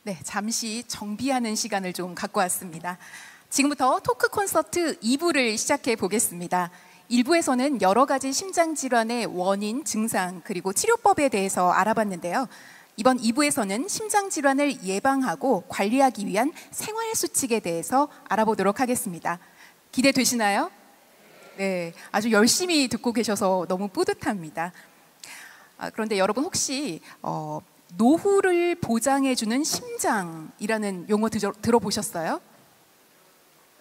네, 잠시 정비하는 시간을 좀 갖고 왔습니다. 지금부터 토크 콘서트 2부를 시작해 보겠습니다. 1부에서는 여러 가지 심장 질환의 원인, 증상, 그리고 치료법에 대해서 알아봤는데요. 이번 2부에서는 심장 질환을 예방하고 관리하기 위한 생활 수칙에 대해서 알아보도록 하겠습니다. 기대되시나요? 네, 아주 열심히 듣고 계셔서 너무 뿌듯합니다. 그런데 여러분 혹시 노후를 보장해주는 심장이라는 용어 들어보셨어요?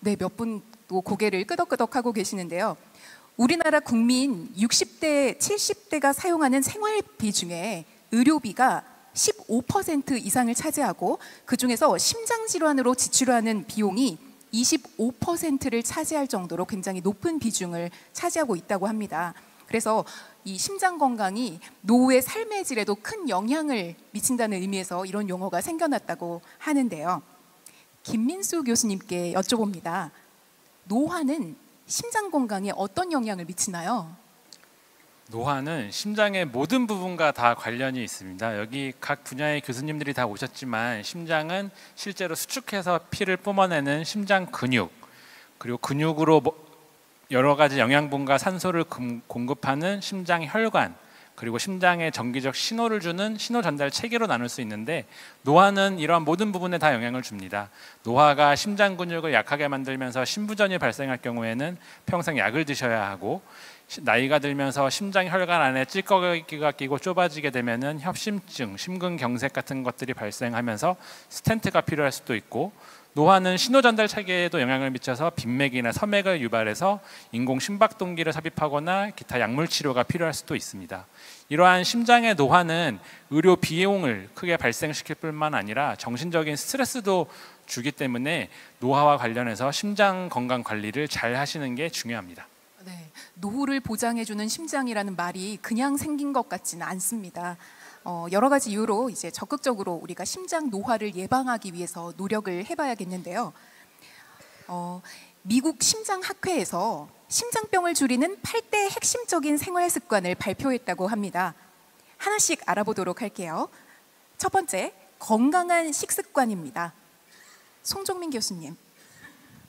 네, 몇 분도 고개를 끄덕끄덕하고 계시는데요. 우리나라 국민 60대, 70대가 사용하는 생활비 중에 의료비가 15% 이상을 차지하고 그중에서 심장질환으로 지출하는 비용이 25%를 차지할 정도로 굉장히 높은 비중을 차지하고 있다고 합니다. 그래서 이 심장 건강이 노후의 삶의 질에도 큰 영향을 미친다는 의미에서 이런 용어가 생겨났다고 하는데요. 김민수 교수님께 여쭤봅니다. 노화는 심장 건강에 어떤 영향을 미치나요? 노화는 심장의 모든 부분과 다 관련이 있습니다. 여기 각 분야의 교수님들이 다 오셨지만 심장은 실제로 수축해서 피를 뿜어내는 심장 근육, 그리고 근육으로 여러 가지 영양분과 산소를 공급하는 심장 혈관, 그리고 심장에 정기적 신호를 주는 신호 전달 체계로 나눌 수 있는데, 노화는 이러한 모든 부분에 다 영향을 줍니다. 노화가 심장 근육을 약하게 만들면서 심부전이 발생할 경우에는 평생 약을 드셔야 하고, 나이가 들면서 심장 혈관 안에 찌꺼기가 끼고 좁아지게 되면은 협심증, 심근경색 같은 것들이 발생하면서 스텐트가 필요할 수도 있고, 노화는 신호 전달 체계에도 영향을 미쳐서 빈맥이나 섬액을 유발해서 인공 심박동기를 삽입하거나 기타 약물 치료가 필요할 수도 있습니다. 이러한 심장의 노화는 의료 비용을 크게 발생시킬 뿐만 아니라 정신적인 스트레스도 주기 때문에 노화와 관련해서 심장 건강 관리를 잘 하시는 게 중요합니다. 네, 노후를 보장해주는 심장이라는 말이 그냥 생긴 것 같지는 않습니다. 여러 가지 이유로 이제 적극적으로 우리가 심장 노화를 예방하기 위해서 노력을 해봐야겠는데요. 미국 심장학회에서 심장병을 줄이는 8대 핵심적인 생활 습관을 발표했다고 합니다. 하나씩 알아보도록 할게요. 첫 번째, 건강한 식습관입니다. 송종민 교수님,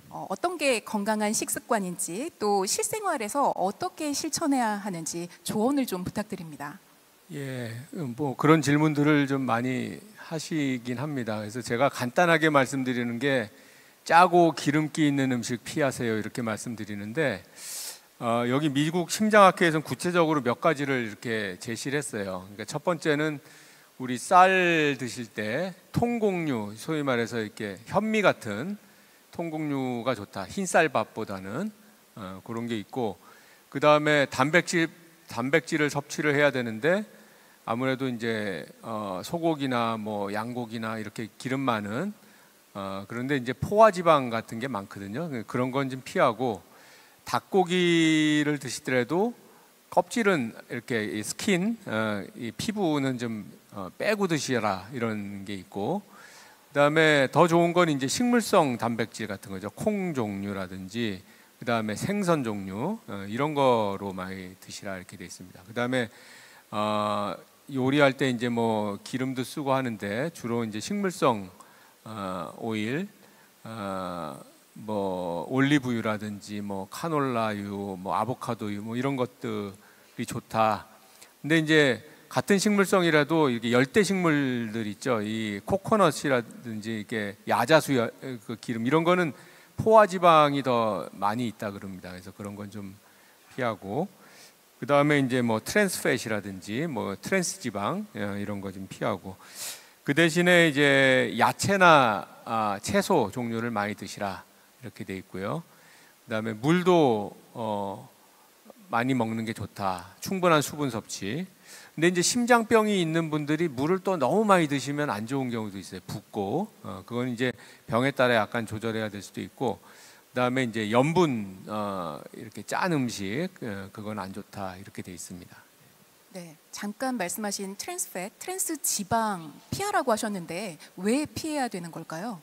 어떤 게 건강한 식습관인지 또 실생활에서 어떻게 실천해야 하는지 조언을 좀 부탁드립니다. 예, 뭐 그런 질문들을 좀 많이 하시긴 합니다. 그래서 제가 간단하게 말씀드리는 게 짜고 기름기 있는 음식 피하세요 이렇게 말씀드리는데, 여기 미국 심장학회에서는 구체적으로 몇 가지를 이렇게 제시를 했어요. 그러니까 첫 번째는 우리 쌀 드실 때 통곡류, 소위 말해서 이렇게 현미 같은 통곡류가 좋다. 흰쌀밥보다는 그런 게 있고, 그 다음에 단백질을 섭취를 해야 되는데 아무래도 이제 소고기나 뭐 양고기나 이렇게 기름 많은 그런데 이제 포화지방 같은 게 많거든요. 그런 건 좀 피하고, 닭고기를 드시더라도 껍질은 이렇게 이 스킨, 이 피부는 좀 빼고 드시라 이런 게 있고, 그다음에 더 좋은 건 이제 식물성 단백질 같은 거죠. 콩 종류라든지 그다음에 생선 종류 이런 거로 많이 드시라 이렇게 돼 있습니다. 그다음에 요리할 때 이제 뭐 기름도 쓰고 하는데 주로 이제 식물성 오일, 뭐 올리브유라든지 뭐 카놀라유, 뭐 아보카도유 뭐 이런 것들이 좋다. 근데 이제 같은 식물성이라도 이렇게 열대 식물들 있죠. 이 코코넛이라든지 이게 야자수 그 기름 이런 거는 포화지방이 더 많이 있다 그럽니다. 그래서 그런 건 좀 피하고, 그 다음에 이제 뭐 트랜스팻이라든지 뭐 트랜스지방 이런 거 좀 피하고, 그 대신에 이제 야채나 채소 종류를 많이 드시라 이렇게 돼 있고요. 그 다음에 물도 많이 먹는 게 좋다. 충분한 수분 섭취. 근데 이제 심장병이 있는 분들이 물을 또 너무 많이 드시면 안 좋은 경우도 있어요. 붓고 그건 이제 병에 따라 약간 조절해야 될 수도 있고, 그다음에 이제 염분 이렇게 짠 음식 그건 안 좋다 이렇게 돼 있습니다. 네, 잠깐 말씀하신 트랜스 지방 피하라고 하셨는데 왜 피해야 되는 걸까요?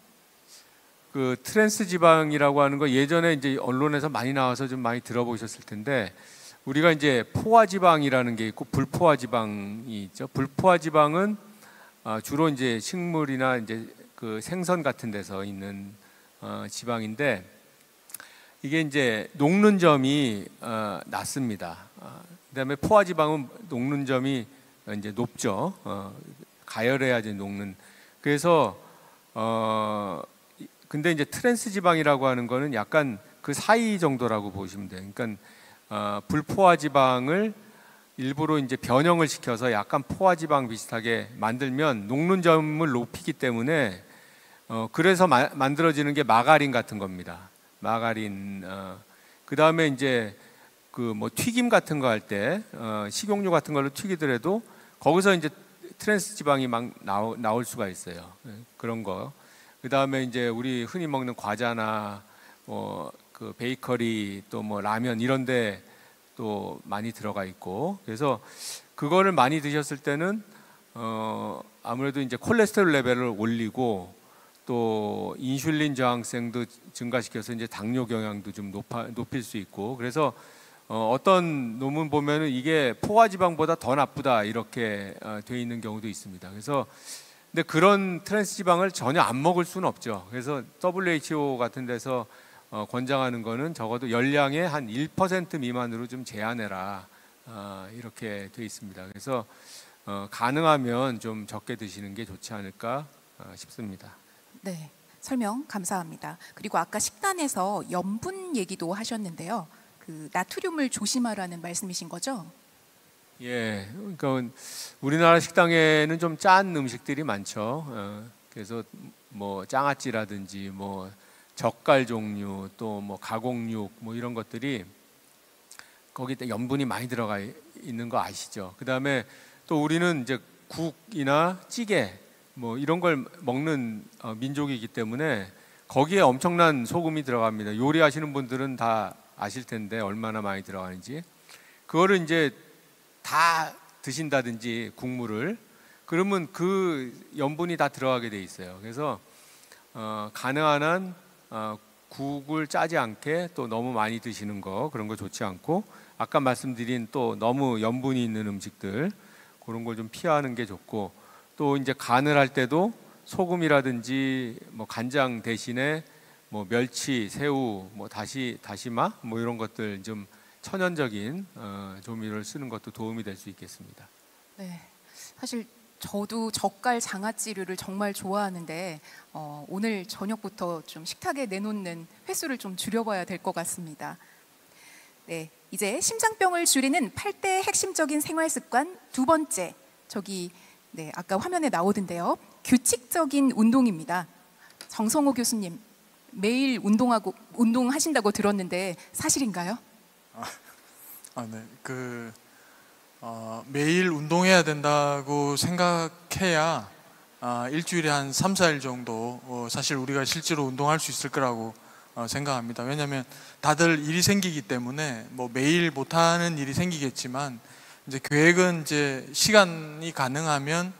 그 트랜스 지방이라고 하는 거 예전에 이제 언론에서 많이 나와서 좀 많이 들어보셨을 텐데, 우리가 이제 포화지방이라는 게 있고 불포화지방이 있죠. 불포화지방은 주로 이제 식물이나 이제 그 생선 같은 데서 있는 지방인데 이게 이제 녹는 점이 낮습니다. 그다음에 포화 지방은 녹는 점이 이제 높죠. 가열해야지 녹는. 그래서 근데 이제 트랜스 지방이라고 하는 거는 약간 그 사이 정도라고 보시면 돼요. 그러니까 불포화 지방을 일부러 이제 변형을 시켜서 약간 포화 지방 비슷하게 만들면 녹는 점을 높이기 때문에 그래서 만들어지는 게 마가린 같은 겁니다. 마가린. 그 다음에 이제 그 뭐 튀김 같은 거 할 때 식용유 같은 걸로 튀기더라도 거기서 이제 트랜스 지방이 막 나올 수가 있어요. 그런 거. 그 다음에 이제 우리 흔히 먹는 과자나 그 베이커리 또 뭐 라면 이런데 또 많이 들어가 있고, 그래서 그거를 많이 드셨을 때는 아무래도 이제 콜레스테롤 레벨을 올리고 또 인슐린 저항성도 증가시켜서 이제 당뇨 경향도 좀 높일 수 있고, 그래서 어떤 논문 보면은 이게 포화 지방보다 더 나쁘다 이렇게 돼 있는 경우도 있습니다. 그래서 근데 그런 트랜스 지방을 전혀 안 먹을 수는 없죠. 그래서 WHO 같은 데서 권장하는 거는 적어도 열량의 한 1% 미만으로 좀 제한해라 이렇게 돼 있습니다. 그래서 가능하면 좀 적게 드시는 게 좋지 않을까 싶습니다. 네, 설명 감사합니다. 그리고 아까 식단에서 염분 얘기도 하셨는데요. 그 나트륨을 조심하라는 말씀이신 거죠? 예, 그러니까 우리나라 식당에는 좀 짠 음식들이 많죠. 그래서 뭐 장아찌라든지 뭐 젓갈 종류 또 뭐 가공육 뭐 이런 것들이 거기 염분이 많이 들어가 있는 거 아시죠? 그 다음에 또 우리는 이제 국이나 찌개 뭐 이런 걸 먹는 민족이기 때문에 거기에 엄청난 소금이 들어갑니다. 요리하시는 분들은 다 아실 텐데 얼마나 많이 들어가는지. 그거를 이제 다 드신다든지 국물을, 그러면 그 염분이 다 들어가게 돼 있어요. 그래서 가능한 한 국을 짜지 않게 또 너무 많이 드시는 거 그런 거 좋지 않고, 아까 말씀드린 또 너무 염분이 있는 음식들 그런 걸 좀 피하는 게 좋고, 또 이제 간을 할 때도 소금이라든지 뭐 간장 대신에 뭐 멸치, 새우, 뭐 다시마 뭐 이런 것들 좀 천연적인 조미료를 쓰는 것도 도움이 될 수 있겠습니다. 네, 사실 저도 젓갈 장아찌류를 정말 좋아하는데 오늘 저녁부터 좀 식탁에 내놓는 횟수를 좀 줄여봐야 될 것 같습니다. 네, 이제 심장병을 줄이는 8대 핵심적인 생활습관 두 번째, 저기 네 아까 화면에 나오던데요. 규칙적인 운동입니다. 정성호 교수님, 매일 운동하신다고 들었는데 사실인가요? 네, 매일 운동해야 된다고 생각해야 일주일에 한 3, 4일 정도 사실 우리가 실제로 운동할 수 있을 거라고 생각합니다. 왜냐하면 다들 일이 생기기 때문에 뭐 매일 못하는 일이 생기겠지만 이제 계획은 이제 시간이 가능하면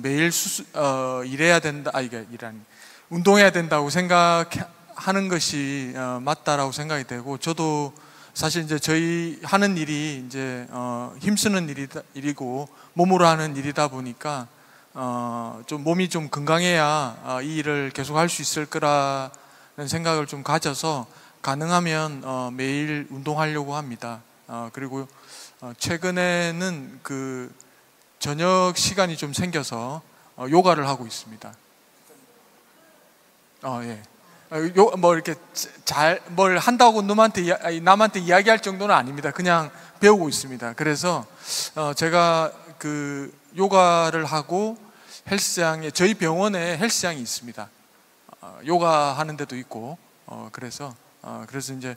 매일 일해야 된다. 운동해야 된다고 생각하는 것이 맞다라고 생각이 되고, 저도 사실 이제 저희 하는 일이 이제 힘쓰는 일이고 몸으로 하는 일이다 보니까 좀 몸이 좀 건강해야 이 일을 계속 할 수 있을 거라는 생각을 좀 가져서 가능하면 매일 운동하려고 합니다. 그리고 최근에는 그 저녁 시간이 좀 생겨서 요가를 하고 있습니다. 예. 뭐 이렇게 뭘 한다고 남한테 이야기할 정도는 아닙니다. 그냥 배우고 있습니다. 그래서 제가 그 요가를 하고 헬스장에, 저희 병원에 헬스장이 있습니다. 요가 하는 데도 있고 그래서 이제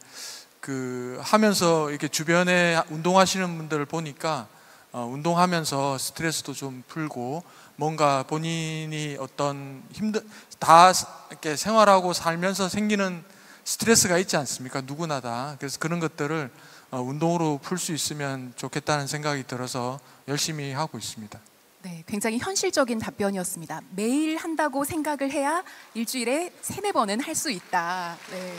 그 하면서 이렇게 주변에 운동하시는 분들을 보니까 운동하면서 스트레스도 좀 풀고 뭔가 본인이 어떤 다 이렇게 생활하고 살면서 생기는 스트레스가 있지 않습니까? 누구나 다. 그래서 그런 것들을 운동으로 풀 수 있으면 좋겠다는 생각이 들어서 열심히 하고 있습니다. 네, 굉장히 현실적인 답변이었습니다. 매일 한다고 생각을 해야 일주일에 3, 4번은 할 수 있다. 네.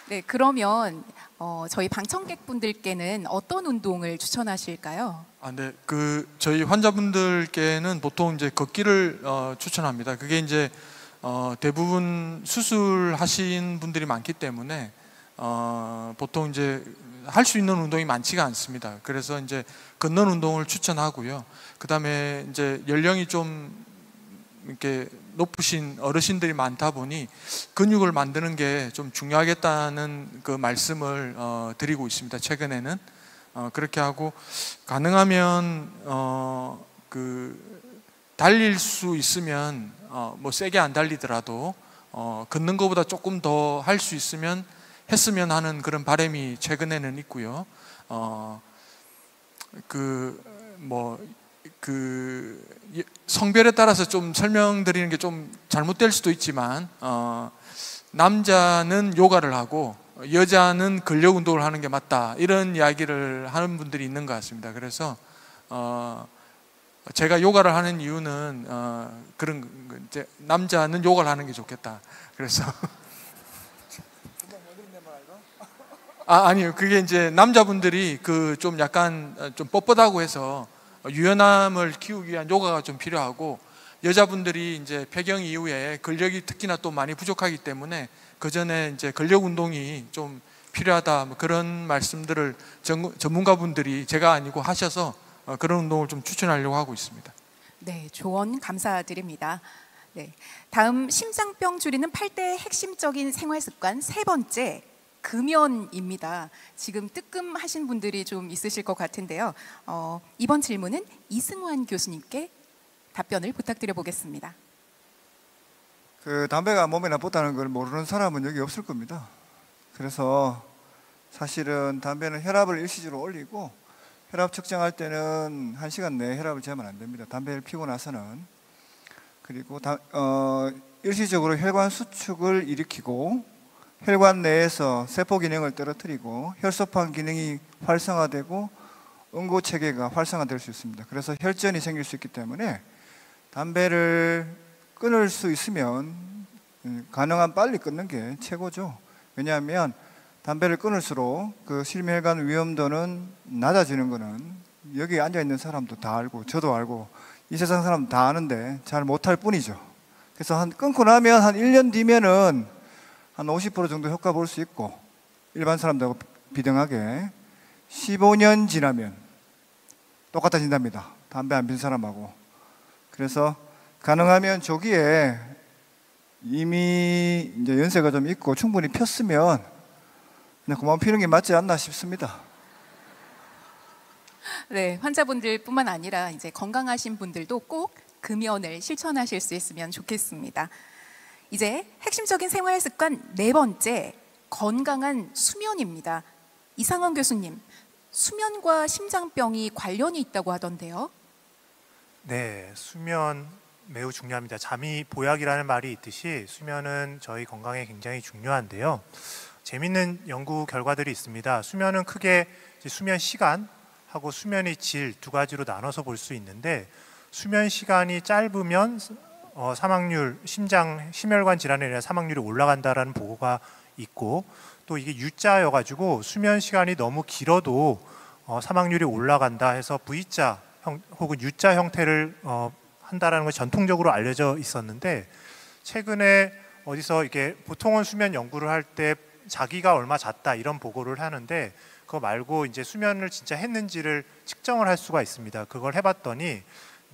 네, 그러면 저희 방청객분들께는 어떤 운동을 추천하실까요? 네, 저희 환자분들께는 보통 이제 걷기를 추천합니다. 그게 이제 대부분 수술하신 분들이 많기 때문에 보통 이제 할 수 있는 운동이 많지가 않습니다. 그래서 이제 걷는 운동을 추천하고요. 그다음에 이제 연령이 좀 이렇게 높으신 어르신들이 많다 보니 근육을 만드는 게 좀 중요하겠다는 그 말씀을 드리고 있습니다. 최근에는 그렇게 하고 가능하면 달릴 수 있으면 뭐 세게 안 달리더라도 걷는 것보다 조금 더 할 수 있으면 했으면 하는 그런 바람이 최근에는 있고요. 성별에 따라서 좀 설명드리는 게 좀 잘못될 수도 있지만 남자는 요가를 하고 여자는 근력 운동을 하는 게 맞다, 이런 이야기를 하는 분들이 있는 것 같습니다. 그래서 제가 요가를 하는 이유는 남자는 요가를 하는 게 좋겠다. 그래서 아니요. 그게 이제 남자분들이 좀 약간 좀 뻣뻣하고 해서 유연함을 키우기 위한 요가가 좀 필요하고, 여자분들이 이제 폐경 이후에 근력이 특히나 또 많이 부족하기 때문에 그 전에 이제 근력 운동이 좀 필요하다, 뭐 그런 말씀들을 전문가분들이 제가 아니고 하셔서 그런 운동을 좀 추천하려고 하고 있습니다. 네, 조언 감사드립니다. 네, 다음 심장병 줄이는 8대 핵심적인 생활습관 세 번째, 금연입니다. 지금 뜨끔하신 분들이 좀 있으실 것 같은데요. 이번 질문은 이승환 교수님께 답변을 부탁드려 보겠습니다. 담배가 몸에 나쁘다는 걸 모르는 사람은 여기 없을 겁니다. 그래서 사실은 담배는 혈압을 일시적으로 올리고, 혈압 측정할 때는 1시간 내에 혈압을 재면 안 됩니다. 담배를 피고 나서는. 그리고 일시적으로 혈관 수축을 일으키고, 혈관 내에서 세포 기능을 떨어뜨리고 혈소판 기능이 활성화되고 응고체계가 활성화될 수 있습니다. 그래서 혈전이 생길 수 있기 때문에 담배를 끊을 수 있으면 가능한 빨리 끊는 게 최고죠. 왜냐하면 담배를 끊을수록 그 심혈관 위험도는 낮아지는 거는 여기 앉아있는 사람도 다 알고 저도 알고 이 세상 사람 다 아는데 잘 못할 뿐이죠. 그래서 끊고 나면 한 1년 뒤면은 한 50% 정도 효과 볼 수 있고, 일반 사람들하고 비등하게 15년 지나면 똑같아진답니다. 담배 안 핀 사람하고. 그래서 가능하면 조기에 이미 이제 연세가 좀 있고 충분히 폈으면 그냥 그만 피는 게 맞지 않나 싶습니다. 네, 환자분들뿐만 아니라 이제 건강하신 분들도 꼭 금연을 실천하실 수 있으면 좋겠습니다. 이제 핵심적인 생활 습관 네 번째, 건강한 수면입니다. 이상원 교수님, 수면과 심장병이 관련이 있다고 하던데요. 네, 수면 매우 중요합니다. 잠이 보약이라는 말이 있듯이 수면은 저희 건강에 굉장히 중요한데요. 재밌는 연구 결과들이 있습니다. 수면은 크게 수면 시간하고 수면의 질 두 가지로 나눠서 볼 수 있는데, 수면 시간이 짧으면 사망률, 심혈관 질환에 의한 사망률이 올라간다라는 보고가 있고, 또 이게 U자여가지고 수면 시간이 너무 길어도 사망률이 올라간다 해서 V자 혹은 U자 형태를 한다라는 것이 전통적으로 알려져 있었는데, 최근에 어디서 이게 보통은 수면 연구를 할 때 자기가 얼마 잤다 이런 보고를 하는데, 그거 말고 이제 수면을 진짜 했는지를 측정을 할 수가 있습니다. 그걸 해봤더니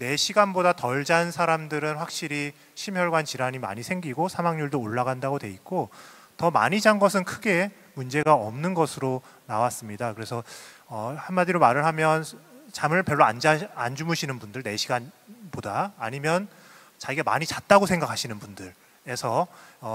4시간보다 덜 잔 사람들은 확실히 심혈관 질환이 많이 생기고 사망률도 올라간다고 돼 있고, 더 많이 잔 것은 크게 문제가 없는 것으로 나왔습니다. 그래서 한마디로 말을 하면 잠을 별로 안 주무시는 분들 4시간보다, 아니면 자기가 많이 잤다고 생각하시는 분들에서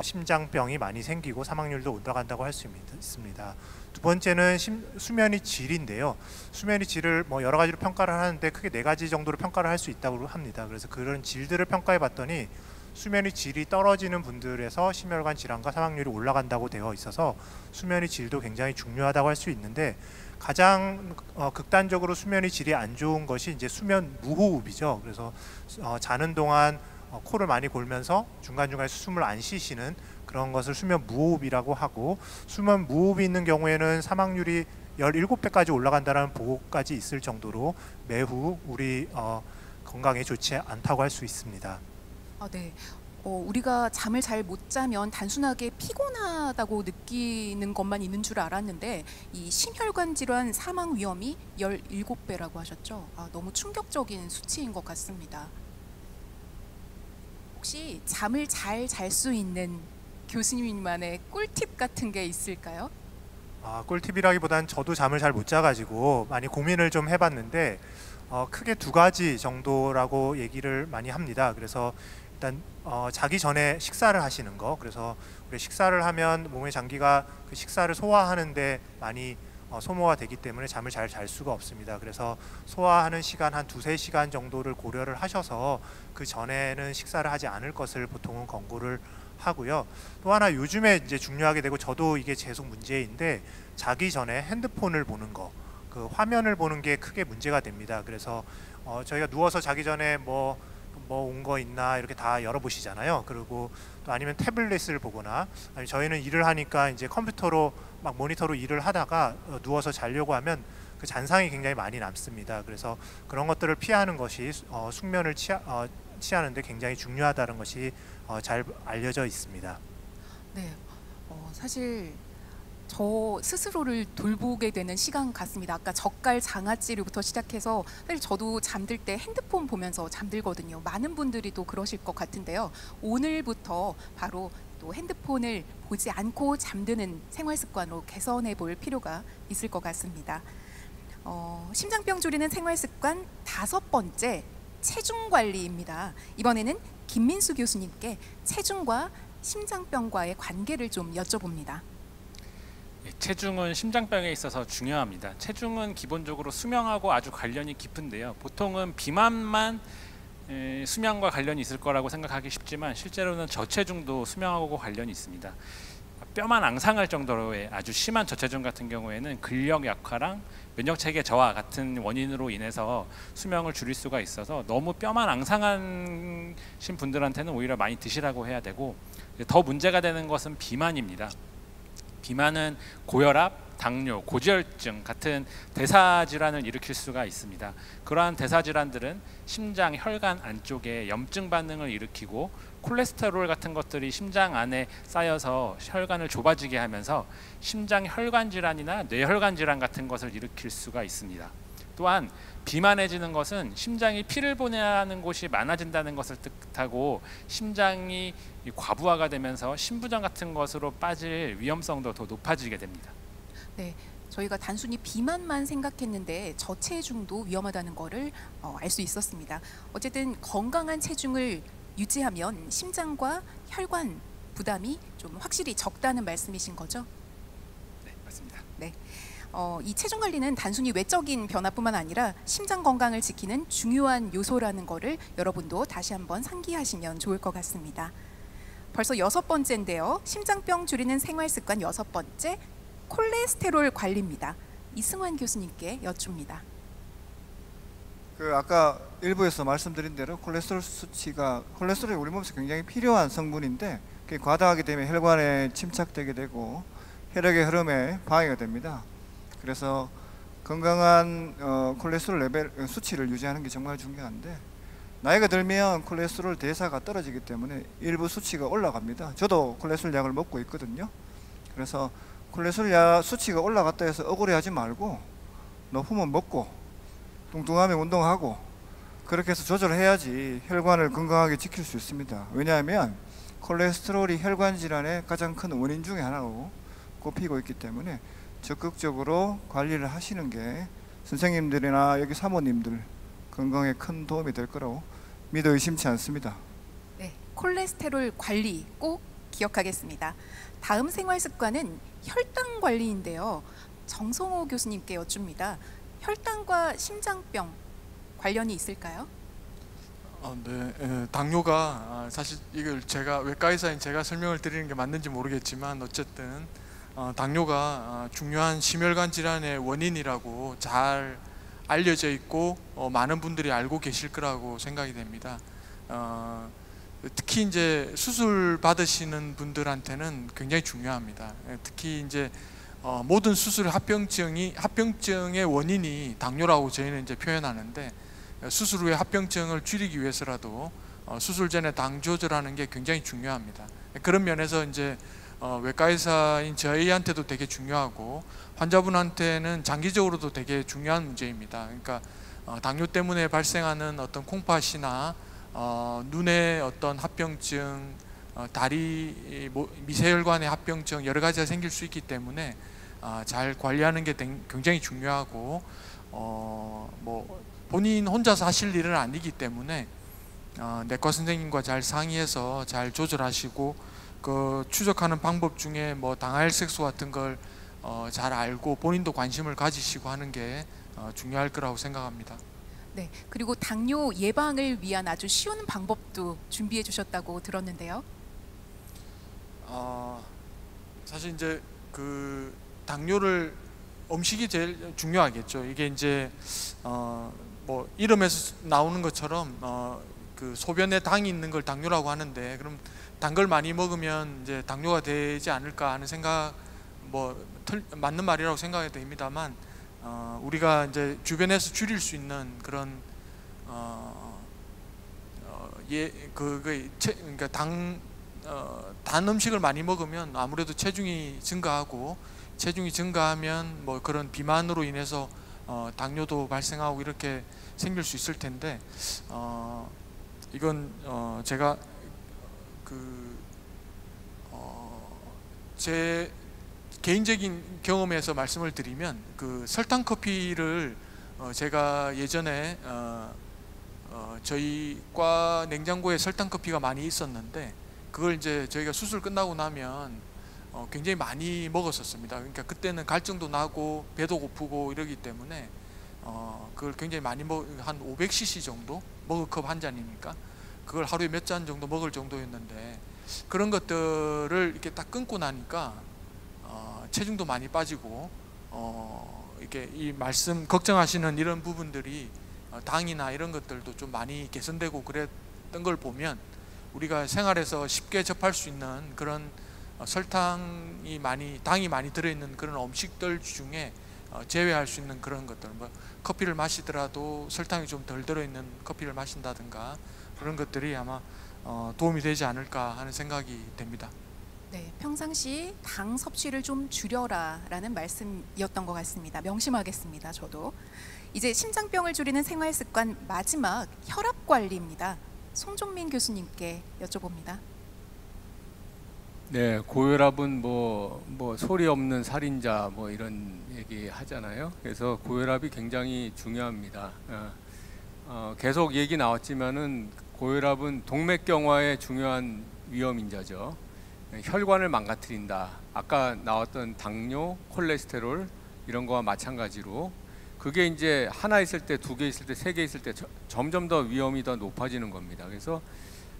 심장병이 많이 생기고 사망률도 올라간다고 할 수 있습니다. 두 번째는 수면의 질인데요. 수면의 질을 여러 가지로 평가를 하는데 크게 4가지 정도로 평가를 할 수 있다고 합니다. 그래서 그런 질들을 평가해 봤더니 수면의 질이 떨어지는 분들에서 심혈관 질환과 사망률이 올라간다고 되어 있어서 수면의 질도 굉장히 중요하다고 할 수 있는데, 가장 극단적으로 수면의 질이 안 좋은 것이 이제 수면 무호흡이죠. 그래서 자는 동안 코를 많이 골면서 중간중간에 숨을 안 쉬시는 그런 것을 수면 무호흡이라고 하고, 수면 무호흡이 있는 경우에는 사망률이 17배까지 올라간다는 보고까지 있을 정도로 매우 우리 건강에 좋지 않다고 할 수 있습니다. 네. 우리가 잠을 잘 못 자면 단순하게 피곤하다고 느끼는 것만 있는 줄 알았는데 이 심혈관 질환 사망 위험이 17배라고 하셨죠? 너무 충격적인 수치인 것 같습니다. 혹시 잠을 잘 잘 수 있는 교수님만의 꿀팁 같은 게 있을까요? 꿀팁이라기보단 저도 잠을 잘 못 자가지고 많이 고민을 좀 해봤는데 크게 2가지 정도라고 얘기를 많이 합니다. 그래서 일단 자기 전에 식사를 하시는 거. 그래서 우리 식사를 하면 몸의 장기가 그 식사를 소화하는데 많이 소모가 되기 때문에 잠을 잘 잘 수가 없습니다. 그래서 소화하는 시간 한 2-3시간 정도를 고려를 하셔서 그 전에는 식사를 하지 않을 것을 보통은 권고를 하고요. 또 하나 요즘에 이제 중요하게 되고 저도 이게 계속 문제인데, 자기 전에 핸드폰을 보는 거, 그 화면을 보는 게 크게 문제가 됩니다. 그래서 저희가 누워서 자기 전에 뭐 온 거 있나 이렇게 다 열어보시잖아요. 그리고 또 아니면 태블릿을 보거나, 아니면 저희는 일을 하니까 이제 컴퓨터로 막 모니터로 일을 하다가 누워서 자려고 하면 그 잔상이 굉장히 많이 남습니다. 그래서 그런 것들을 피하는 것이 숙면을 취하는 데 굉장히 중요하다는 것이 잘 알려져 있습니다. 네, 사실 저 스스로를 돌보게 되는 시간 같습니다. 아까 젓갈 장아찌르부터 시작해서 사실 저도 잠들 때 핸드폰 보면서 잠들거든요. 많은 분들이 또 그러실 것 같은데요. 오늘부터 바로 또 핸드폰을 보지 않고 잠드는 생활 습관으로 개선해 볼 필요가 있을 것 같습니다. 심장병 줄이는 생활 습관 5번째, 체중 관리입니다. 이번에는 김민수 교수님께 체중과 심장병과의 관계를 좀 여쭤봅니다. 체중은 심장병에 있어서 중요합니다. 체중은 기본적으로 수명하고 아주 관련이 깊은데요. 보통은 비만만 수명과 관련이 있을 거라고 생각하기 쉽지만 실제로는 저체중도 수명하고 관련이 있습니다. 뼈만 앙상할 정도로의 아주 심한 저체중 같은 경우에는 근력 약화랑 면역체계 저하 같은 원인으로 인해서 수명을 줄일 수가 있어서 너무 뼈만 앙상하신 분들한테는 오히려 많이 드시라고 해야 되고, 더 문제가 되는 것은 비만입니다. 비만은 고혈압, 당뇨, 고지혈증 같은 대사질환을 일으킬 수가 있습니다. 그러한 대사질환들은 심장, 혈관 안쪽에 염증 반응을 일으키고 콜레스테롤 같은 것들이 심장 안에 쌓여서 혈관을 좁아지게 하면서 심장 혈관 질환이나 뇌혈관 질환 같은 것을 일으킬 수가 있습니다. 또한 비만해지는 것은 심장이 피를 보내야 하는 곳이 많아진다는 것을 뜻하고, 심장이 과부하가 되면서 심부전 같은 것으로 빠질 위험성도 더 높아지게 됩니다. 네, 저희가 단순히 비만만 생각했는데 저체중도 위험하다는 것을 알 수 있었습니다. 어쨌든 건강한 체중을 유지하면 심장과 혈관 부담이 좀 확실히 적다는 말씀이신 거죠? 네, 맞습니다. 네. 이 체중 관리는 단순히 외적인 변화뿐만 아니라 심장 건강을 지키는 중요한 요소라는 것을 여러분도 다시 한번 상기하시면 좋을 것 같습니다. 벌써 6번째인데요. 심장병 줄이는 생활 습관 6번째, 콜레스테롤 관리입니다. 이승환 교수님께 여쭙니다. 아까 일부에서 말씀드린 대로 콜레스테롤이 우리 몸에서 굉장히 필요한 성분인데, 그게 과다하게 되면 혈관에 침착되게 되고 혈액의 흐름에 방해가 됩니다. 그래서 건강한 콜레스테롤 레벨 수치를 유지하는 게 정말 중요한데, 나이가 들면 콜레스테롤 대사가 떨어지기 때문에 일부 수치가 올라갑니다. 저도 콜레스테롤 약을 먹고 있거든요. 그래서 콜레스테롤 약 수치가 올라갔다 해서 억울해하지 말고 높으면 먹고 뚱뚱하면 운동하고 그렇게 해서 조절해야지 혈관을 건강하게 지킬 수 있습니다. 왜냐하면 콜레스테롤이 혈관 질환의 가장 큰 원인 중에 하나로 꼽히고 있기 때문에 적극적으로 관리를 하시는 게 선생님들이나 여기 사모님들 건강에 큰 도움이 될 거라고 믿어 의심치 않습니다. 네, 콜레스테롤 관리 꼭 기억하겠습니다. 다음 생활 습관은 혈당 관리인데요. 정성호 교수님께 여쭙니다. 혈당과 심장병 관련이 있을까요? 네, 당뇨가 사실 이걸 제가 외과의사인 제가 설명을 드리는 게 맞는지 모르겠지만 어쨌든 당뇨가 중요한 심혈관 질환의 원인이라고 잘 알려져 있고 많은 분들이 알고 계실 거라고 생각이 됩니다. 특히 이제 수술 받으시는 분들한테는 굉장히 중요합니다. 특히 이제 모든 수술 합병증의 원인이 당뇨라고 저희는 이제 표현하는데, 수술 후에 합병증을 줄이기 위해서라도 수술 전에 당 조절하는 게 굉장히 중요합니다. 그런 면에서 이제 외과 의사인 저희한테도 되게 중요하고 환자분한테는 장기적으로도 되게 중요한 문제입니다. 그러니까 당뇨 때문에 발생하는 어떤 콩팥이나 눈의 어떤 합병증, 다리 미세혈관의 합병증 여러 가지가 생길 수 있기 때문에 잘 관리하는 게 굉장히 중요하고, 뭐 본인 혼자서 하실 일은 아니기 때문에 내과 선생님과 잘 상의해서 잘 조절하시고, 그 추적하는 방법 중에 뭐 당화혈색소 같은 걸 잘 알고 본인도 관심을 가지시고 하는 게 중요할 거라고 생각합니다. 네, 그리고 당뇨 예방을 위한 아주 쉬운 방법도 준비해 주셨다고 들었는데요. 사실 이제 그 당뇨를 음식이 제일 중요하겠죠. 이게 이제 뭐 이름에서 나오는 것처럼 그 소변에 당이 있는 걸 당뇨라고 하는데, 그럼 단 걸 많이 먹으면 이제 당뇨가 되지 않을까 하는 생각, 뭐 맞는 말이라고 생각이 됩니다만, 우리가 이제 주변에서 줄일 수 있는 그런 그러니까 단 음식을 많이 먹으면 아무래도 체중이 증가하고, 체중이 증가하면 뭐 그런 비만으로 인해서 당뇨도 발생하고 이렇게 생길 수 있을 텐데, 이건 제가 제 개인적인 경험에서 말씀을 드리면, 그 설탕 커피를 제가 예전에 저희 과 냉장고에 설탕 커피가 많이 있었는데, 그걸 이제 저희가 수술 끝나고 나면 굉장히 많이 먹었었습니다. 그러니까 그때는 갈증도 나고 배도 고프고 이러기 때문에 그걸 굉장히 많이 한 500cc 정도, 머그컵 한 잔이니까 그걸 하루에 몇 잔 정도 먹을 정도였는데, 그런 것들을 이렇게 딱 끊고 나니까 체중도 많이 빠지고, 이렇게 이 말씀 걱정하시는 이런 부분들이 당이나 이런 것들도 좀 많이 개선되고 그랬던 걸 보면, 우리가 생활에서 쉽게 접할 수 있는 그런 당이 많이 들어있는 그런 음식들 중에 제외할 수 있는 그런 것들, 뭐 커피를 마시더라도 설탕이 좀 덜 들어있는 커피를 마신다든가, 그런 것들이 아마 도움이 되지 않을까 하는 생각이 됩니다. 네, 평상시 당 섭취를 좀 줄여라라는 말씀이었던 것 같습니다. 명심하겠습니다. 저도. 이제 심장병을 줄이는 생활 습관 마지막 혈압 관리입니다. 송종민 교수님께 여쭤봅니다. 네, 고혈압은 뭐 소리 없는 살인자 뭐 이런 얘기 하잖아요. 그래서 고혈압이 굉장히 중요합니다. 계속 얘기 나왔지만은 고혈압은 동맥경화의 중요한 위험 인자죠. 혈관을 망가뜨린다. 아까 나왔던 당뇨, 콜레스테롤 이런 거와 마찬가지로, 그게 이제 하나 있을 때, 두 개 있을 때, 세 개 있을 때 점점 더 위험이 더 높아지는 겁니다. 그래서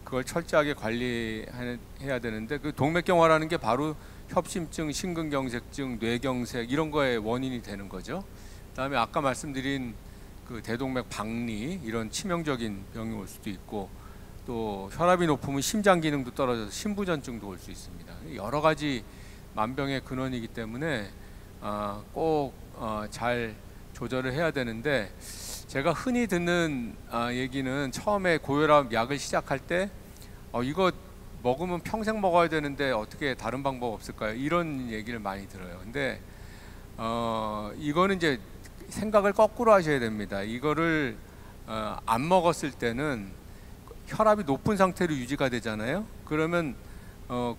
그걸 철저하게 관리해야 되는데, 그 동맥경화라는 게 바로 협심증, 심근경색증, 뇌경색 이런 거의 원인이 되는 거죠. 그다음에 아까 말씀드린 그 대동맥 박리 이런 치명적인 병이 올 수도 있고, 또 혈압이 높으면 심장 기능도 떨어져서 심부전증도 올 수 있습니다. 여러 가지 만병의 근원이기 때문에 꼭 잘 조절을 해야 되는데, 제가 흔히 듣는 얘기는, 처음에 고혈압 약을 시작할 때 이거 먹으면 평생 먹어야 되는데 어떻게 다른 방법 없을까요? 이런 얘기를 많이 들어요. 근데 이거는 이제 생각을 거꾸로 하셔야 됩니다. 이거를 안 먹었을 때는 혈압이 높은 상태로 유지가 되잖아요. 그러면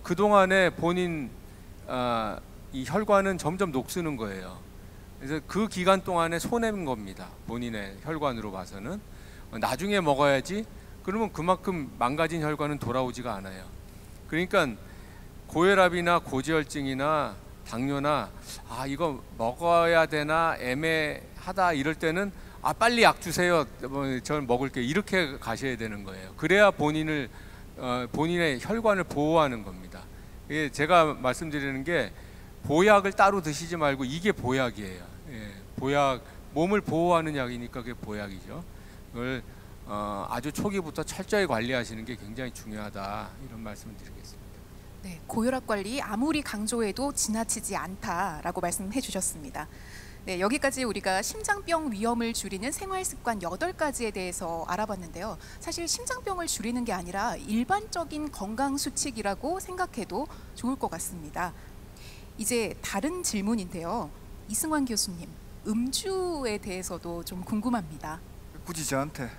그동안에 본인 이 혈관은 점점 녹쓰는 거예요. 그래서 그 기간 동안에 손해인 겁니다. 본인의 혈관으로 봐서는. 나중에 먹어야지, 그러면 그만큼 망가진 혈관은 돌아오지가 않아요. 그러니까 고혈압이나 고지혈증이나 당뇨나 이거 먹어야 되나 애매하다 이럴 때는 빨리 약 주세요, 저는 먹을게요, 이렇게 가셔야 되는 거예요. 그래야 본인의 혈관을 보호하는 겁니다. 이게 제가 말씀드리는 게, 보약을 따로 드시지 말고 이게 보약이에요. 보약, 몸을 보호하는 약이니까 그게 보약이죠. 그걸 아주 초기부터 철저히 관리하시는 게 굉장히 중요하다, 이런 말씀을 드리겠습니다. 네, 고혈압 관리 아무리 강조해도 지나치지 않다라고 말씀해 주셨습니다. 네, 여기까지 우리가 심장병 위험을 줄이는 생활습관 8가지에 대해서 알아봤는데요. 사실 심장병을 줄이는 게 아니라 일반적인 건강 수칙이라고 생각해도 좋을 것 같습니다. 이제 다른 질문인데요. 이승환 교수님, 음주에 대해서도 좀 궁금합니다. 굳이 저한테.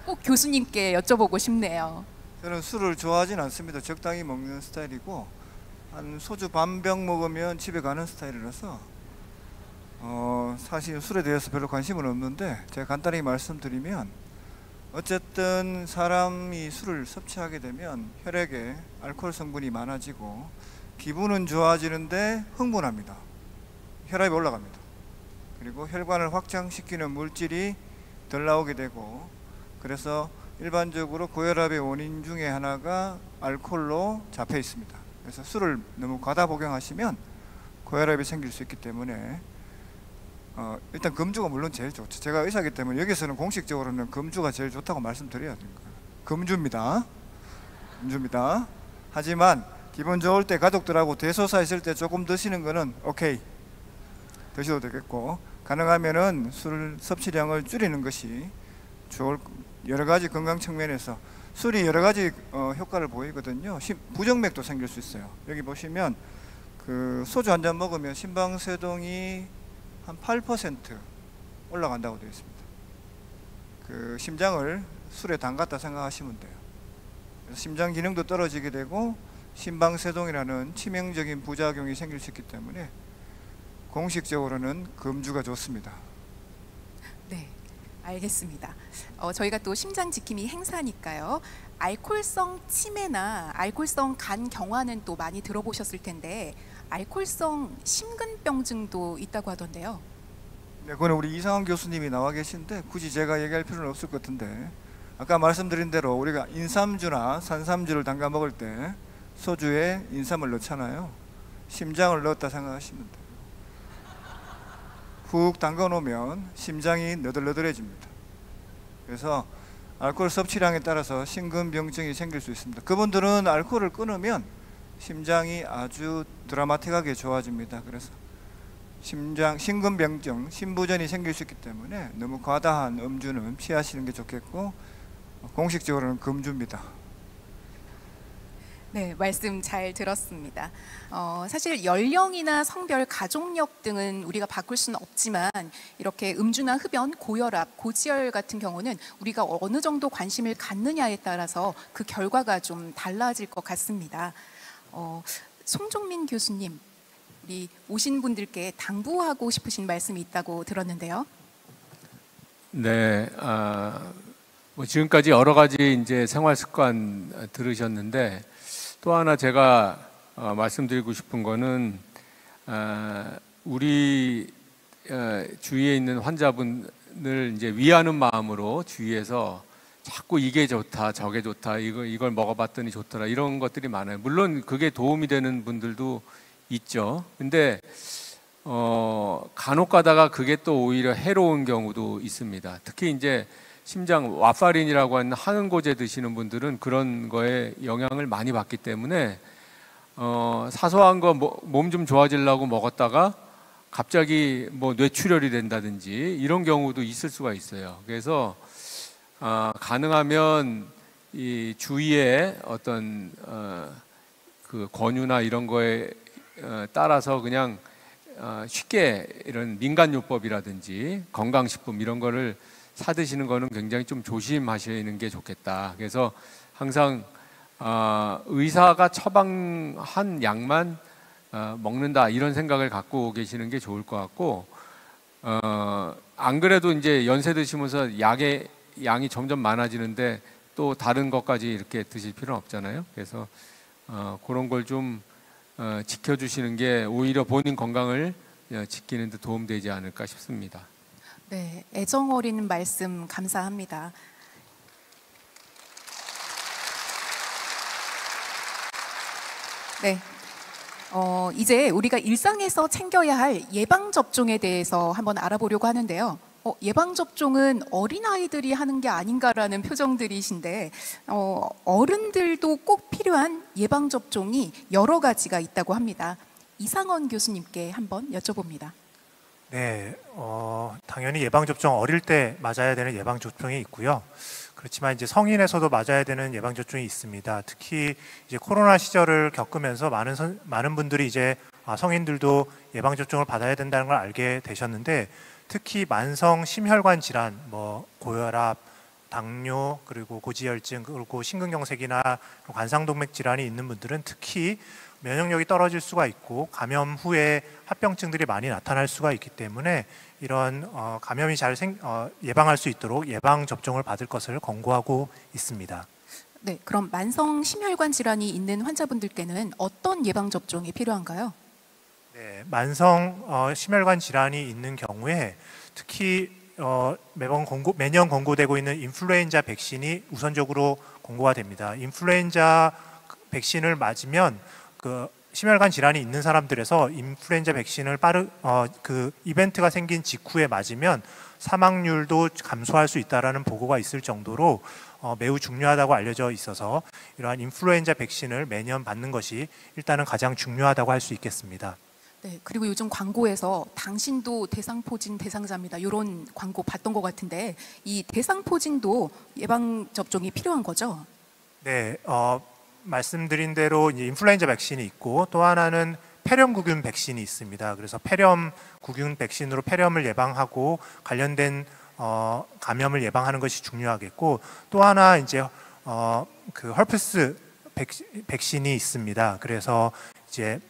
꼭 교수님께 여쭤보고 싶네요. 저는 술을 좋아하진 않습니다. 적당히 먹는 스타일이고, 한 소주 반 병 먹으면 집에 가는 스타일이라서 사실 술에 대해서 별로 관심은 없는데, 제가 간단히 말씀드리면, 어쨌든 사람이 술을 섭취하게 되면 혈액에 알코올 성분이 많아지고 기분은 좋아지는데 흥분합니다. 혈압이 올라갑니다. 그리고 혈관을 확장시키는 물질이 덜 나오게 되고, 그래서 일반적으로 고혈압의 원인 중에 하나가 알코올로 잡혀 있습니다. 그래서 술을 너무 과다 복용하시면 고혈압이 생길 수 있기 때문에 일단 금주가 물론 제일 좋죠. 제가 의사이기 때문에 여기서는 공식적으로는 금주가 제일 좋다고 말씀드려야 됩니다. 금주입니다. 금주입니다. 하지만 기분 좋을 때 가족들하고 대소사 있을 때 조금 드시는 거는 오케이, 드셔도 되겠고, 가능하면은 술 섭취량을 줄이는 것이 좋을, 여러 가지 건강 측면에서 술이 여러 가지 효과를 보이거든요. 부정맥도 생길 수 있어요. 여기 보시면 그 소주 한 잔 먹으면 심방세동이 한 8% 올라간다고 되어 있습니다. 그 심장을 술에 담갔다 생각하시면 돼요. 그래서 심장 기능도 떨어지게 되고 심방세동이라는 치명적인 부작용이 생길 수 있기 때문에 공식적으로는 금주가 좋습니다. 네, 알겠습니다. 저희가 또 심장 지킴이 행사니까요. 알코올성 치매나 알코올성 간 경화는 또 많이 들어보셨을 텐데, 알코올성 심근병증도 있다고 하던데요. 네, 그건 우리 이상환 교수님이 나와 계신데 굳이 제가 얘기할 필요는 없을 것 같은데, 아까 말씀드린 대로 우리가 인삼주나 산삼주를 담가 먹을 때 소주에 인삼을 넣잖아요. 심장을 넣었다 생각하시면 돼요. 훅 담가 놓으면 심장이 너덜너덜해집니다. 그래서 알코올 섭취량에 따라서 심근병증이 생길 수 있습니다. 그분들은 알코올을 끊으면 심장이 아주 드라마틱하게 좋아집니다. 그래서 심근병증, 심부전이 생길 수 있기 때문에 너무 과다한 음주는 피하시는 게 좋겠고, 공식적으로는 금주입니다. 네, 말씀 잘 들었습니다. 사실 연령이나 성별, 가족력 등은 우리가 바꿀 수는 없지만, 이렇게 음주나 흡연, 고혈압, 고지혈 같은 경우는 우리가 어느 정도 관심을 갖느냐에 따라서 그 결과가 좀 달라질 것 같습니다. 송종민 교수님, 우리 오신 분들께 당부하고 싶으신 말씀이 있다고 들었는데요. 네, 뭐 지금까지 여러 가지 이제 생활 습관 들으셨는데, 또 하나 제가 말씀드리고 싶은 거는, 우리 주위에 있는 환자분을 이제 위하는 마음으로 주위에서 자꾸 이게 좋다, 저게 좋다, 이걸 먹어봤더니 좋더라, 이런 것들이 많아요. 물론 그게 도움이 되는 분들도 있죠. 근데 간혹 가다가 그게 또 오히려 해로운 경우도 있습니다. 특히 이제 심장 와파린이라고 하는 항응고제 드시는 분들은 그런 거에 영향을 많이 받기 때문에 사소한 거 몸 좀 좋아지려고 먹었다가 갑자기 뭐 뇌출혈이 된다든지 이런 경우도 있을 수가 있어요. 그래서 가능하면 이 주위에 어떤 그 권유나 이런 거에 따라서 그냥 쉽게 이런 민간요법이라든지 건강식품 이런 거를 사 드시는 거는 굉장히 좀 조심하시는 게 좋겠다. 그래서 항상 의사가 처방한 약만 먹는다, 이런 생각을 갖고 계시는 게 좋을 것 같고, 안 그래도 이제 연세 드시면서 약의 양이 점점 많아지는데 또 다른 것까지 이렇게 드실 필요는 없잖아요. 그래서 그런 걸 좀 지켜주시는 게 오히려 본인 건강을 지키는 데 도움되지 않을까 싶습니다. 네, 애정 어린 말씀 감사합니다. 네, 이제 우리가 일상에서 챙겨야 할 예방 접종에 대해서 한번 알아보려고 하는데요. 예방접종은 어린아이들이 하는 게 아닌가라는 표정들이신데 어른들도 꼭 필요한 예방접종이 여러 가지가 있다고 합니다. 이상원 교수님께 한번 여쭤봅니다. 네, 당연히 예방접종 어릴 때 맞아야 되는 예방접종이 있고요. 그렇지만 이제 성인에서도 맞아야 되는 예방접종이 있습니다. 특히 이제 코로나 시절을 겪으면서 많은 분들이 이제 성인들도 예방접종을 받아야 된다는 걸 알게 되셨는데, 특히 만성 심혈관 질환, 뭐 고혈압, 당뇨, 그리고 고지혈증, 그리고 심근경색이나 관상동맥 질환이 있는 분들은 특히 면역력이 떨어질 수가 있고 감염 후에 합병증들이 많이 나타날 수가 있기 때문에 이런 감염이 잘 예방할 수 있도록 예방 접종을 받을 것을 권고하고 있습니다. 네, 그럼 만성 심혈관 질환이 있는 환자분들께는 어떤 예방 접종이 필요한가요? 네, 만성 심혈관 질환이 있는 경우에 특히 매년 권고되고 있는 인플루엔자 백신이 우선적으로 권고가 됩니다. 인플루엔자 백신을 맞으면 그 심혈관 질환이 있는 사람들에서 인플루엔자 백신을 그 이벤트가 생긴 직후에 맞으면 사망률도 감소할 수 있다라는 보고가 있을 정도로 매우 중요하다고 알려져 있어서 이러한 인플루엔자 백신을 매년 받는 것이 일단은 가장 중요하다고 할 수 있겠습니다. 네, 그리고 요즘 광고에서 당신도 대상포진 대상자입니다. 이런 광고 봤던 것 같은데 이 대상포진도 예방 접종이 필요한 거죠? 네, 말씀드린 대로 이제 인플루엔자 백신이 있고 또 하나는 폐렴구균 백신이 있습니다. 그래서 폐렴구균 백신으로 폐렴을 예방하고 관련된 감염을 예방하는 것이 중요하겠고, 또 하나 이제 그 herpes 백신이 있습니다. 그래서 이제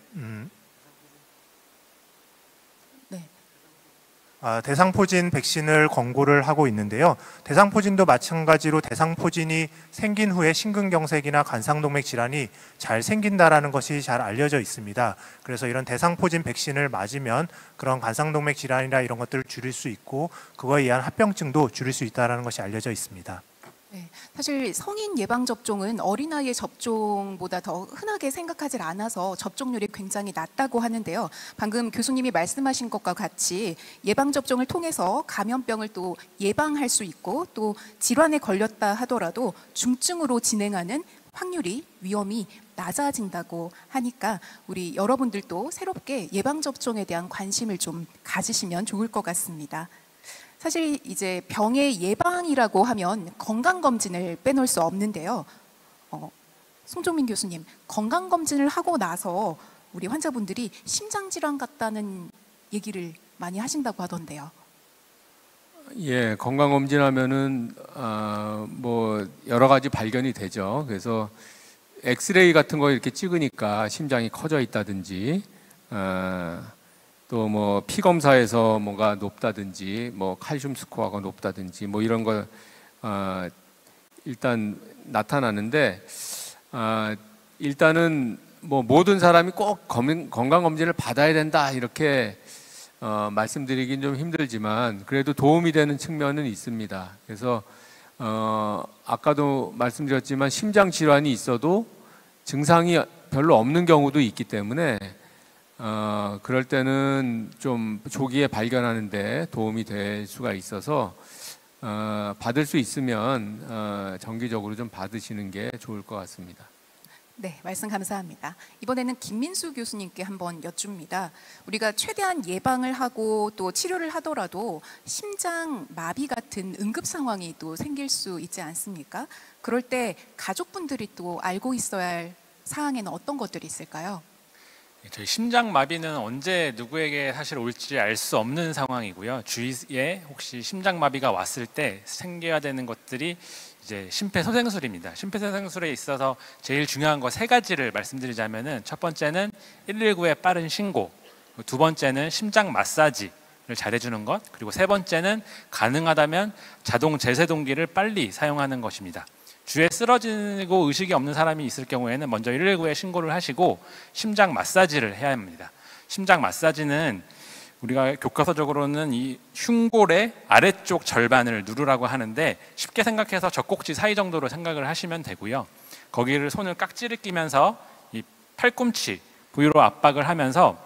대상포진 백신을 권고를 하고 있는데요. 대상포진도 마찬가지로 대상포진이 생긴 후에 심근경색이나 관상동맥 질환이 잘 생긴다라는 것이 잘 알려져 있습니다. 그래서 이런 대상포진 백신을 맞으면 그런 관상동맥 질환이나 이런 것들을 줄일 수 있고 그거에 의한 합병증도 줄일 수 있다는 것이 알려져 있습니다. 네, 사실 성인 예방접종은 어린아이의 접종보다 더 흔하게 생각하지 않아서 접종률이 굉장히 낮다고 하는데요. 방금 교수님이 말씀하신 것과 같이 예방접종을 통해서 감염병을 또 예방할 수 있고 또 질환에 걸렸다 하더라도 중증으로 진행하는 확률이 위험이 낮아진다고 하니까 우리 여러분들도 새롭게 예방접종에 대한 관심을 좀 가지시면 좋을 것 같습니다. 사실 이제 병의 예방이라고 하면 건강검진을 빼놓을 수 없는데요. 송종민 교수님, 건강검진을 하고 나서 우리 환자분들이 심장질환 같다는 얘기를 많이 하신다고 하던데요. 예, 건강검진하면은 뭐 여러 가지 발견이 되죠. 그래서 엑스레이 같은 거 이렇게 찍으니까 심장이 커져 있다든지 또 뭐 피 검사에서 뭔가 높다든지 뭐 칼슘 스코어가 높다든지 뭐 이런 거 일단 나타나는데 일단은 뭐 모든 사람이 꼭 건강 검진을 받아야 된다 이렇게 말씀드리긴 좀 힘들지만 그래도 도움이 되는 측면은 있습니다. 그래서 아까도 말씀드렸지만 심장 질환이 있어도 증상이 별로 없는 경우도 있기 때문에 그럴 때는 좀 조기에 발견하는데 도움이 될 수가 있어서 받을 수 있으면 정기적으로 좀 받으시는 게 좋을 것 같습니다. 네, 말씀 감사합니다. 이번에는 김민수 교수님께 한번 여쭙니다. 우리가 최대한 예방을 하고 또 치료를 하더라도 심장 마비 같은 응급 상황이 또 생길 수 있지 않습니까? 그럴 때 가족분들이 또 알고 있어야 할 사항에는 어떤 것들이 있을까요? 저희 심장 마비는 언제 누구에게 사실 올지 알 수 없는 상황이고요. 주위에 혹시 심장 마비가 왔을 때 생겨야 되는 것들이 이제 심폐소생술입니다. 심폐소생술에 있어서 제일 중요한 거 세 가지를 말씀드리자면은 첫 번째는 119의 빠른 신고, 두 번째는 심장 마사지를 잘해주는 것, 그리고 세 번째는 가능하다면 자동 제세동기를 빨리 사용하는 것입니다. 주위에 쓰러지고 의식이 없는 사람이 있을 경우에는 먼저 119에 신고를 하시고 심장 마사지를 해야 합니다. 심장 마사지는 우리가 교과서적으로는 이 흉골의 아래쪽 절반을 누르라고 하는데 쉽게 생각해서 젖꼭지 사이 정도로 생각을 하시면 되고요. 거기를 손을 깍지를 끼면서 이 팔꿈치 부위로 압박을 하면서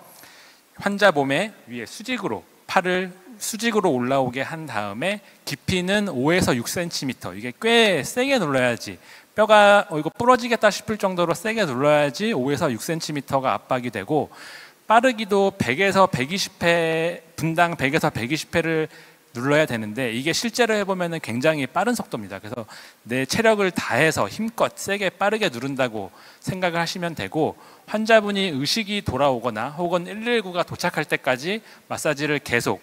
환자 몸에 위에 수직으로 팔을 수직으로 올라오게 한 다음에 깊이는 5에서 6cm, 이게 꽤 세게 눌러야지, 뼈가 이거 부러지겠다 싶을 정도로 세게 눌러야지 5에서 6cm가 압박이 되고, 빠르기도 100에서 120회, 분당 100에서 120회를 눌러야 되는데, 이게 실제로 해보면 굉장히 빠른 속도입니다. 그래서 내 체력을 다해서 힘껏 세게 빠르게 누른다고 생각을 하시면 되고, 환자분이 의식이 돌아오거나 혹은 119가 도착할 때까지 마사지를 계속,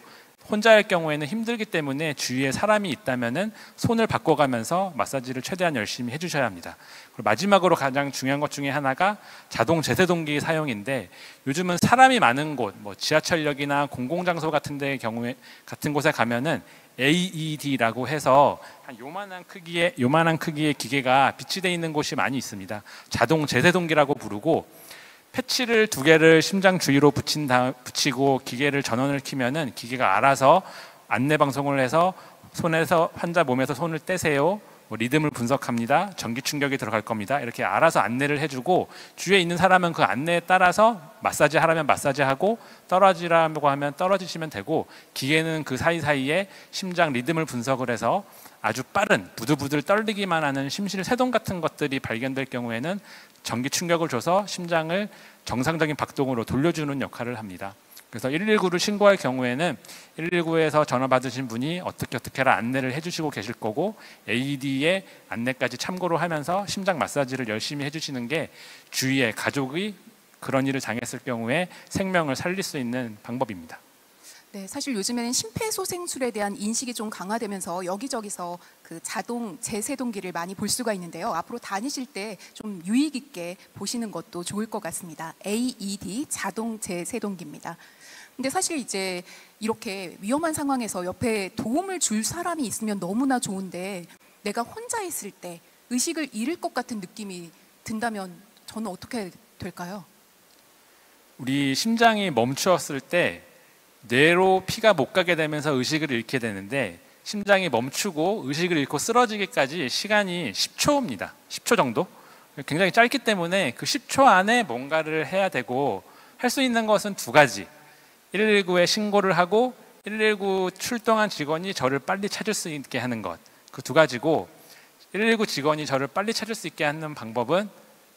혼자일 경우에는 힘들기 때문에 주위에 사람이 있다면은 손을 바꿔가면서 마사지를 최대한 열심히 해주셔야 합니다. 그리고 마지막으로 가장 중요한 것 중에 하나가 자동 제세동기 사용인데, 요즘은 사람이 많은 곳, 뭐 지하철역이나 공공장소 같은 데 경우에 같은 곳에 가면은 AED라고 해서 한 요만한 크기의 기계가 비치되어 있는 곳이 많이 있습니다. 자동 제세동기라고 부르고, 패치를 2개를 심장 주위로 붙이고 기계를 전원을 켜면은 기계가 알아서 안내 방송을 해서 손에서, 환자 몸에서 손을 떼세요, 뭐 리듬을 분석합니다, 전기 충격이 들어갈 겁니다, 이렇게 알아서 안내를 해주고, 주위에 있는 사람은 그 안내에 따라서 마사지 하라면 마사지하고 떨어지라고 하면 떨어지시면 되고, 기계는 그 사이사이에 심장 리듬을 분석을 해서 아주 빠른 부들부들 떨리기만 하는 심실세동 같은 것들이 발견될 경우에는 전기 충격을 줘서 심장을 정상적인 박동으로 돌려주는 역할을 합니다. 그래서 119를 신고할 경우에는 119에서 전화 받으신 분이 어떻게 해라 안내를 해주시고 계실 거고, AED의 안내까지 참고로 하면서 심장 마사지를 열심히 해주시는 게 주위에 가족이 그런 일을 당했을 경우에 생명을 살릴 수 있는 방법입니다. 네, 사실 요즘에는 심폐소생술에 대한 인식이 좀 강화되면서 여기저기서 그 자동 제세동기를 많이 볼 수가 있는데요. 앞으로 다니실 때 좀 유익 있게 보시는 것도 좋을 것 같습니다. AED 자동 제세동기입니다. 근데 사실 이제 이렇게 위험한 상황에서 옆에 도움을 줄 사람이 있으면 너무나 좋은데, 내가 혼자 있을 때 의식을 잃을 것 같은 느낌이 든다면 저는 어떻게 될까요? 우리 심장이 멈추었을 때 뇌로 피가 못 가게 되면서 의식을 잃게 되는데, 심장이 멈추고 의식을 잃고 쓰러지기까지 시간이 10초입니다. 10초 정도? 굉장히 짧기 때문에 그 10초 안에 뭔가를 해야 되고, 할 수 있는 것은 2가지. 119에 신고를 하고 119 출동한 직원이 저를 빨리 찾을 수 있게 하는 것, 그 2가지고, 119 직원이 저를 빨리 찾을 수 있게 하는 방법은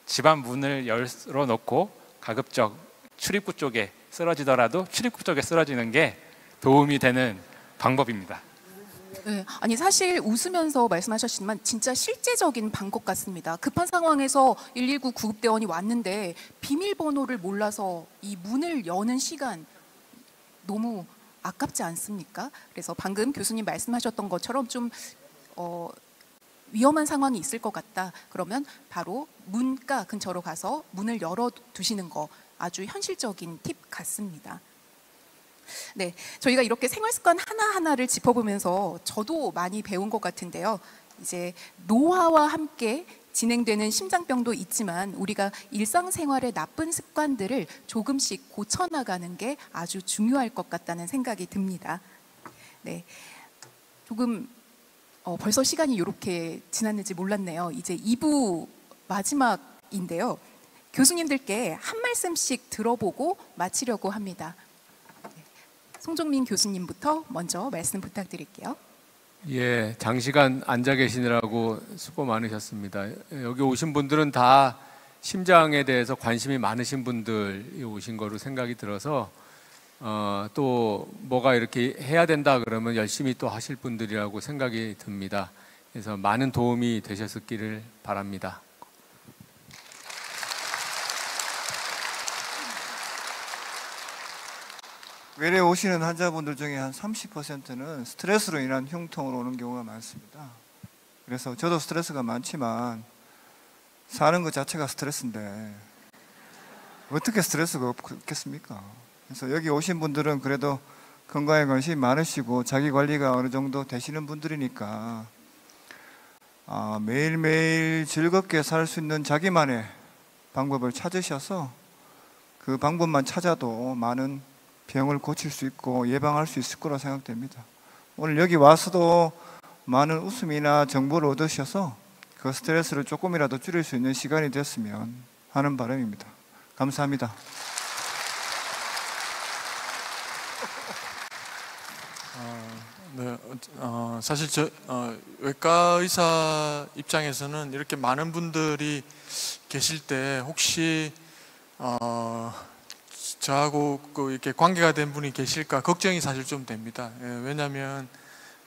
집안 문을 열어놓고 가급적 출입구 쪽에 쓰러지더라도 출입구 쪽에 쓰러지는 게 도움이 되는 방법입니다. 네, 아니 사실 웃으면서 말씀하셨지만 진짜 실제적인 방법 같습니다. 급한 상황에서 119 구급대원이 왔는데 비밀번호를 몰라서 이 문을 여는 시간 너무 아깝지 않습니까? 그래서 방금 교수님 말씀하셨던 것처럼 좀 위험한 상황이 있을 것 같다. 그러면 바로 문가 근처로 가서 문을 열어두시는 거 아주 현실적인 팁 같습니다. 네, 저희가 이렇게 생활 습관 하나하나를 짚어보면서 저도 많이 배운 것 같은데요. 이제 노화와 함께 진행되는 심장병도 있지만 우리가 일상생활의 나쁜 습관들을 조금씩 고쳐나가는 게 아주 중요할 것 같다는 생각이 듭니다. 네, 조금 벌써 시간이 이렇게 지났는지 몰랐네요. 이제 2부 마지막인데요. 교수님들께 한 말씀씩 들어보고 마치려고 합니다. 송종민 교수님부터 먼저 말씀 부탁드릴게요. 예, 장시간 앉아 계시느라고 수고 많으셨습니다. 여기 오신 분들은 다 심장에 대해서 관심이 많으신 분들이 오신 거로 생각이 들어서 또 뭐가 이렇게 해야 된다 그러면 열심히 또 하실 분들이라고 생각이 듭니다. 그래서 많은 도움이 되셨기를 바랍니다. 외래 오시는 환자분들 중에 한 30%는 스트레스로 인한 흉통으로 오는 경우가 많습니다. 그래서 저도 스트레스가 많지만 사는 것 자체가 스트레스인데 어떻게 스트레스가 없겠습니까? 그래서 여기 오신 분들은 그래도 건강에 관심이 많으시고 자기 관리가 어느 정도 되시는 분들이니까 매일매일 즐겁게 살 수 있는 자기만의 방법을 찾으셔서 그 방법만 찾아도 많은 병을 고칠 수 있고 예방할 수 있을 거라 생각됩니다. 오늘 여기 와서도 많은 웃음이나 정보를 얻으셔서 그 스트레스를 조금이라도 줄일 수 있는 시간이 됐으면 하는 바람입니다. 감사합니다. 네, 사실 외과 의사 입장에서는 이렇게 많은 분들이 계실 때 혹시 저하고 이렇게 관계가 된 분이 계실까 걱정이 사실 좀 됩니다. 예, 왜냐하면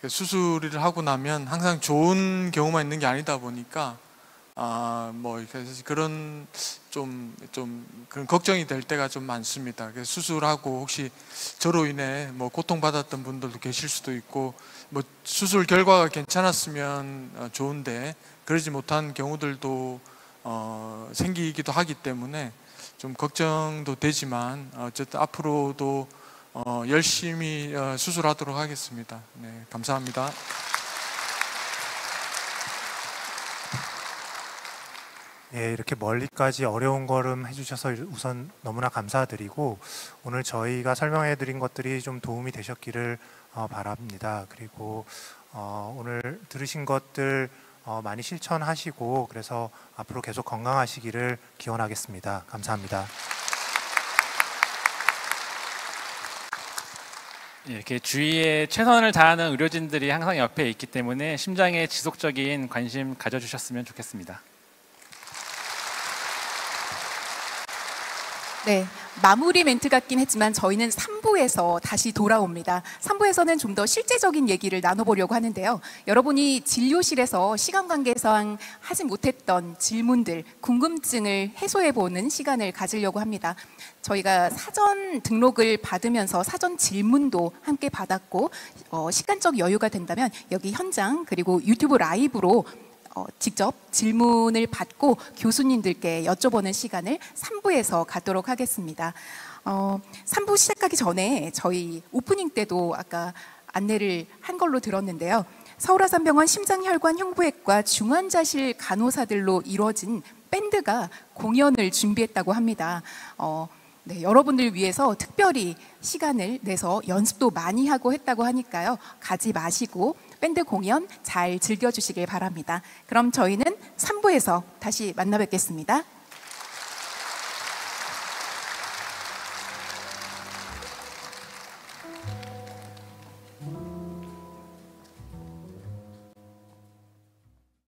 수술을 하고 나면 항상 좋은 경우만 있는 게 아니다 보니까 그런 그런 걱정이 될 때가 좀 많습니다. 그래서 수술하고 혹시 저로 인해 고통받았던 분들도 계실 수도 있고, 수술 결과가 괜찮았으면 좋은데 그러지 못한 경우들도 생기기도 하기 때문에 좀 걱정도 되지만 어쨌든 앞으로도 열심히 수술하도록 하겠습니다. 네, 감사합니다. 예, 이렇게 멀리까지 어려운 걸음 해주셔서 우선 너무나 감사드리고, 오늘 저희가 설명해드린 것들이 좀 도움이 되셨기를 바랍니다. 그리고 오늘 들으신 것들 많이 실천하시고, 그래서 앞으로 계속 건강하시기를 기원하겠습니다. 감사합니다. 이렇게 주위에 최선을 다하는 의료진들이 항상 옆에 있기 때문에 심장에 지속적인 관심 가져주셨으면 좋겠습니다. 네, 마무리 멘트 같긴 했지만 저희는 3부에서 다시 돌아옵니다. 3부에서는 좀 더 실제적인 얘기를 나눠보려고 하는데요. 여러분이 진료실에서 시간 관계상 하지 못했던 질문들, 궁금증을 해소해보는 시간을 가지려고 합니다. 저희가 사전 등록을 받으면서 사전 질문도 함께 받았고, 시간적 여유가 된다면 여기 현장 그리고 유튜브 라이브로 직접 질문을 받고 교수님들께 여쭤보는 시간을 3부에서 갖도록 하겠습니다. 3부 시작하기 전에 저희 오프닝 때도 아까 안내를 한 걸로 들었는데요. 서울아산병원 심장혈관 흉부외과 중환자실 간호사들로 이루어진 밴드가 공연을 준비했다고 합니다. 네, 여러분들 위해서 특별히 시간을 내서 연습도 많이 하고 했다고 하니까요. 가지 마시고 밴드 공연 잘 즐겨주시길 바랍니다. 그럼 저희는 3부에서 다시 만나 뵙겠습니다.